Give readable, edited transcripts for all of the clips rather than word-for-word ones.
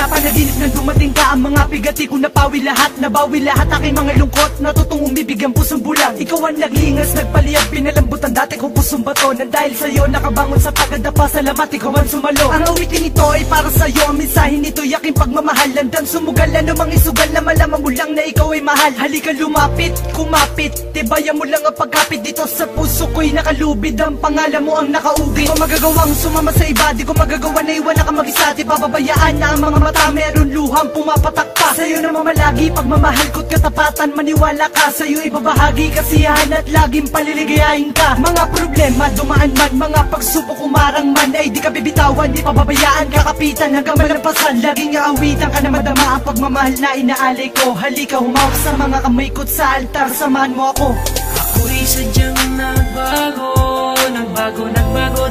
Panaginip nang dumating ka, ang mga pigati ko napawi lahat, nabawi lahat aking mga lungkot, natutong umibig ang pusong bulang. Ikaw ang naglingas, nagpaliyag, pinalambot ang dati kong pusong bato, nang dahil sa'yo nakabangon sa pagkadapa, salamat ikaw ang sumalo. Ang awitin ito ay para sa'yo, ang mensahe nito'y aking pagmamahal. Landang sumugal, anumang isugal na malaman mo lang na ikaw ay mahal. Halika lumapit, kumapit, tibayan mo lang ang pagkapit dito sa puso ko'y nakalubid, ang pangalan mo ang nakaugi. Di ko magagawang sumama sa iba, di ko magagawa na iwan na ka mag-isa, di pababayaan na ang mga mata meron luhang pumapatak pa. Sa'yo na mamalagi, pagmamahal ko't katapatan, maniwala ka, sa'yo ibabahagi kasiyahan at laging paliligayahin ka. Mga problema dumaan man, mga pagsubok umarang man, ay di ka bibitawan, di pababayaan, kakapitan hanggang malampasan. Laging aawitan ka na madama ang pagmamahal na inaalay ko. Halika humawak sa mga kamay ko't sa altar, samahan mo ako. Ako'y sadyang nagbago, nagbago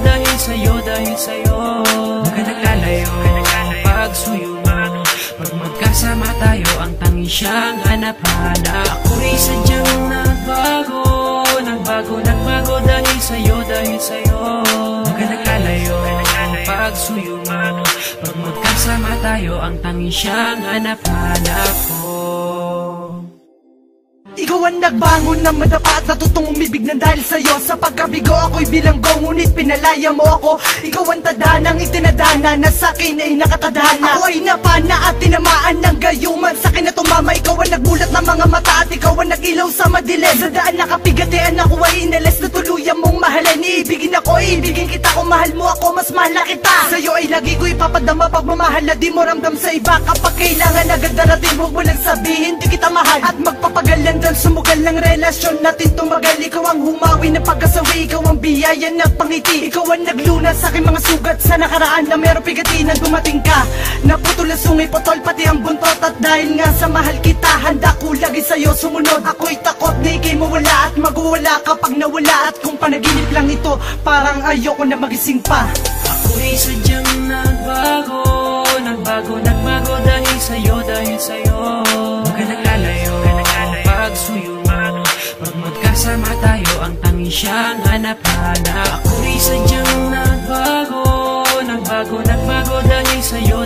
dahil sa'yo, Huwag ka naglalayo, pagsuyo mo, pag magkasama tayo, ang tanging siyang hanap-hanap. Ako'y sadyang nagbago dahil sa'yo, Huwag ka naglalayo, pagsuyo mo, pag magkasama tayo, ang tanging siyang hanap-hanap ko. Ikaw ang nagbangon ng madapa at natutong umibig ng dahil sa'yo. Sa pagkabigo ako'y bilanggo, ngunit pinalaya mo ako. Ikaw ang tadanang itinadana na sa'kin ay nakatadhana. Ako ay napana at tinamaan ng gayuman, sa'kin na tumama. Ikaw ang nagbulat ng mga mata at ikaw ang nagilaw sa madilim. Sa daan nakapigatian ako ay inalis na tuluyan mong mahalin. Iibigin ako, iibigin kita, kung mahal mo ako, mas mahal na kita. Sa'yo ay lagi ko ipapadama pagmamahal na di mo ramdam sa iba. Kapag kailangan agad darating, huwag mo lang sabihin di kita mahal. At magpapagalan sumugal ng relasyon natin tumagal. Ikaw ang humawi ng pagkasawi, ikaw ang biyaya na pangiti. Ikaw ang naglunas sa aking mga sugat sa nakaraan na meron pigati na dumating ka. Naputol ang sungay, potol pati ang buntot. At dahil nga sa mahal kita, handa ko lagi sa'yo sumunod. Ako'y takot na ikay mawala at magwawala kapag nawala. At kung panaginip lang ito, parang ayoko na magising pa. Ako'y sadyang nagbago dahil sa'yo, Huwag ka naglalayo, pagsuyo mo, pag magkasama tayo, ang tanging siyang hanap-hanap. Ako'y sadyang nagbago dahil sa'yo,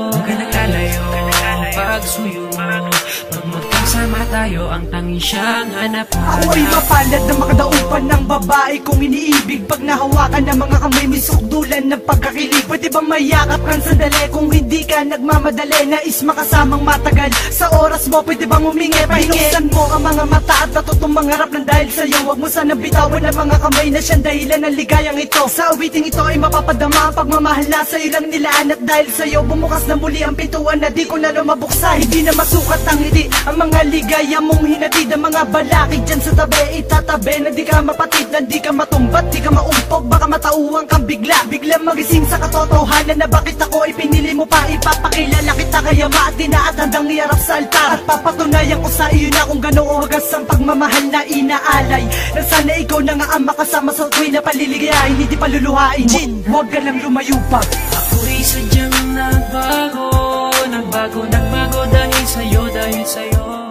Huwag ka naglalayo, pagsuyo mo, pag magkasama tayo, ang tanging siyang hanap-hanap. Ako ay mapalad na makadaupan ng babae kong iniibig. Pag nahawakan ng mga kamay, may sukdulan ng pagkakilig. Pwede ba mayakap kang sandali kung hindi ka nagmamadali? Nais makasamang matagal sa oras mo, pwede bang humingi? Pahinuksan mo ang mga mata at natutong mangarap ng dahil sa'yo. Huwag mo sanang bitawan ang mga kamay na siyang dahilan ng ligayang ito. Sa awiting ito ay mapapadama ang pagmamahal na sa'yo lang nilaan. At dahil sa'yo bumukas na muli ang pintuan na di ko na lumabuksan. Hindi na masukat ang ngiti, ang mga ligaya mong hinatid. Ang mga balakid dyan sa tabi, itatabi na di ka mapatid, na di ka matumbat, di ka maumpog. Baka matauhan kang biglang magising sa katotohanan na bakit ako ipinili mo pa. Ipapakilala kita kaya maatina at handang iarap sa altar. At papatunayan ko sa iyo na kung gano'ng wagas ang pagmamahal na inaalay. Na sana ikaw na nga ang makasama sa tuwi na paliligayahin, hindi paluluhain. Huwag ka lang lumayo pa. Ako'y sadyang nagbago dahil sa'yo,